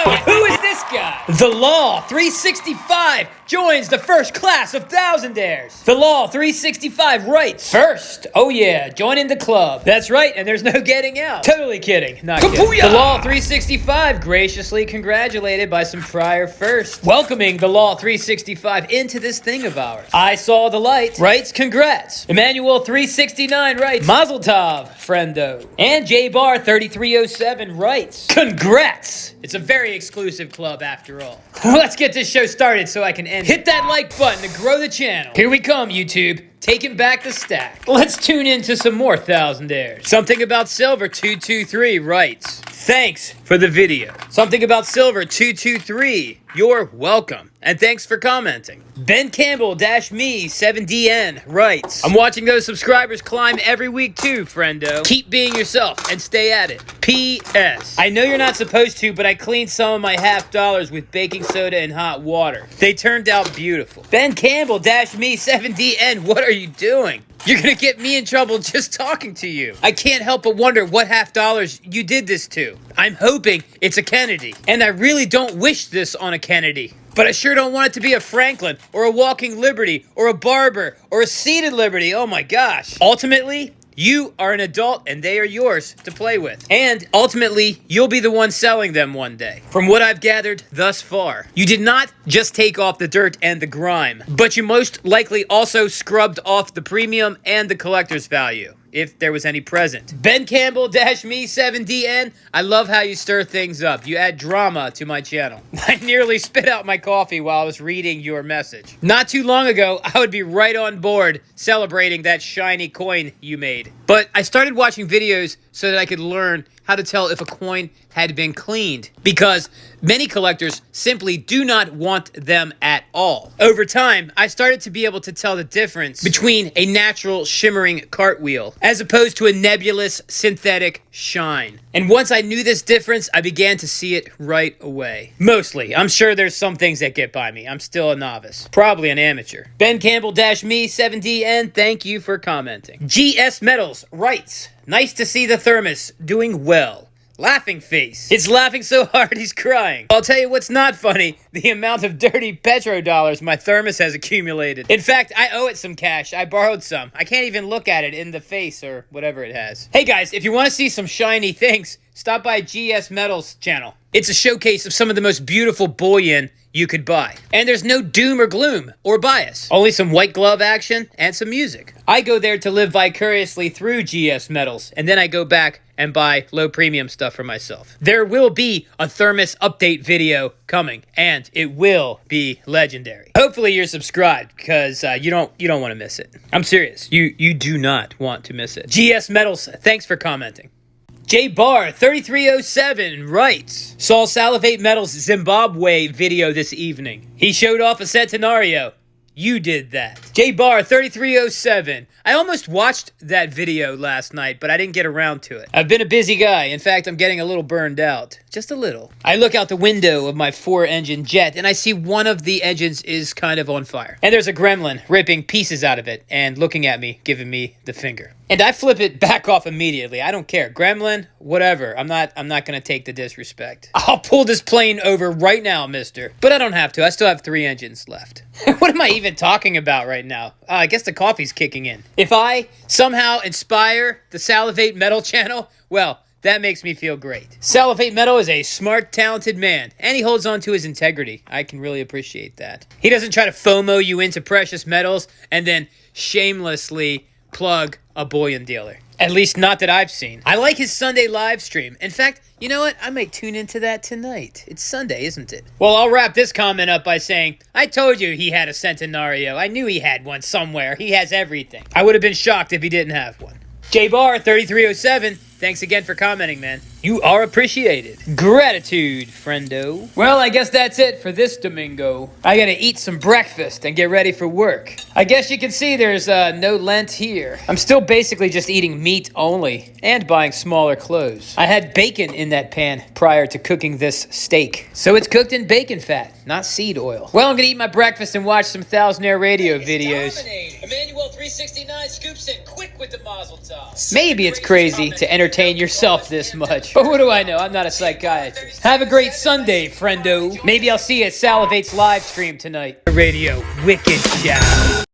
Whoa, who is this guy? The Law 365 joins the first class of thousandaires. The Law 365 writes, first, oh yeah, joining the club. That's right, and there's no getting out. Totally kidding, not kidding. The Law 365 graciously congratulated by some prior firsts, welcoming the Law 365 into this thing of ours. I saw the light writes, congrats. Emmanuel 369 writes, Mazel Tov, friendo. And J-Bar 3307 writes, congrats. It's a very exclusive club after all. Let's get this show started so I can end. Hit that like button to grow the channel. Here we come, YouTube. Taking back the stack. Let's tune into some more thousandaires. Something About Silver 223 writes, thanks for the video. Something About Silver 223, you're welcome. And thanks for commenting. Ben Campbell-me 7DN writes, I'm watching those subscribers climb every week too, friendo. Keep being yourself and stay at it. P.S. I know you're not supposed to, but I cleaned some of my $50 with baking soda and hot water. They turned out beautiful. Ben Campbell-me 7DN, what are you doing? You're gonna get me in trouble just talking to you. I can't help but wonder what $50 you did this to. I'm hoping it's a Kennedy. And I really don't wish this on a Kennedy. But I sure don't want it to be a Franklin, or a Walking Liberty, or a Barber, or a Seated Liberty. Oh my gosh. Ultimately, you are an adult and they are yours to play with. And ultimately, you'll be the one selling them one day. From what I've gathered thus far, you did not just take off the dirt and the grime, but you most likely also scrubbed off the premium and the collector's value, if there was any present. Ben Campbell-me 7DN, I love how you stir things up. You add drama to my channel. I nearly spit out my coffee while I was reading your message. Not too long ago, I would be right on board celebrating that shiny coin you made. But I started watching videos so that I could learn how to tell if a coin had been cleaned, because many collectors simply do not want them at all. Over time, I started to be able to tell the difference between a natural shimmering cartwheel as opposed to a nebulous synthetic shine. And once I knew this difference, I began to see it right away. Mostly. I'm sure there's some things that get by me. I'm still a novice. Probably an amateur. Ben Campbell-me 7DN, thank you for commenting. GS Metals writes, nice to see the thermos doing well. Laughing face. It's laughing so hard he's crying. I'll tell you what's not funny, the amount of dirty petrodollars my thermos has accumulated. In fact, I owe it some cash. I borrowed some. I can't even look at it in the face or whatever it has. Hey guys, if you want to see some shiny things, stop by GS Metals channel. It's a showcase of some of the most beautiful bullion you could buy. And there's no doom or gloom or bias. Only some white glove action and some music. I go there to live vicariously through GS Metals, and then I go back and buy low premium stuff for myself. There will be a thermos update video coming, and it will be legendary. Hopefully you're subscribed, because you don't want to miss it. I'm serious. You do not want to miss it. GS Metals, thanks for commenting. J-Bar 3307 writes, saw Salivate Metals Zimbabwe video this evening. He showed off a Centenario. You did that. J-Bar 3307. I almost watched that video last night, but I didn't get around to it. I've been a busy guy. In fact, I'm getting a little burned out. Just a little. I look out the window of my 4-engine jet, and I see one of the engines is kind of on fire. And there's a gremlin ripping pieces out of it and looking at me, giving me the finger. And I flip it back off immediately. I don't care. Gremlin, whatever. I'm not going to take the disrespect. I'll pull this plane over right now, mister. But I don't have to. I still have 3 engines left. What am I even talking about right now? I guess the coffee's kicking in. If I somehow inspire the Salivate Metal channel, well, that makes me feel great. Salivate Metal is a smart, talented man, and he holds on to his integrity. I can really appreciate that. He doesn't try to FOMO you into precious metals and then shamelessly plug a bullion dealer. At least not that I've seen. I like his Sunday live stream. In fact, you know what? I might tune into that tonight. It's Sunday, isn't it? Well, I'll wrap this comment up by saying, I told you he had a Centenario. I knew he had one somewhere. He has everything. I would have been shocked if he didn't have one. J-Bar 3307, thanks again for commenting, man. You are appreciated. Gratitude, friendo. Well, I guess that's it for this Domingo. I gotta eat some breakfast and get ready for work. I guess you can see there's no Lent here. I'm still basically just eating meat only and buying smaller clothes. I had bacon in that pan prior to cooking this steak. So it's cooked in bacon fat, not seed oil. Well, I'm gonna eat my breakfast and watch some Thousandaire Radio videos. 369 scoops in quick with the Mazel Tov. Maybe it's crazy to entertain yourself this much. But what do I know? I'm not a psychiatrist. Have a great Sunday, friendo. Maybe I'll see you at Salivate's live stream tonight. Radio Wicked Show.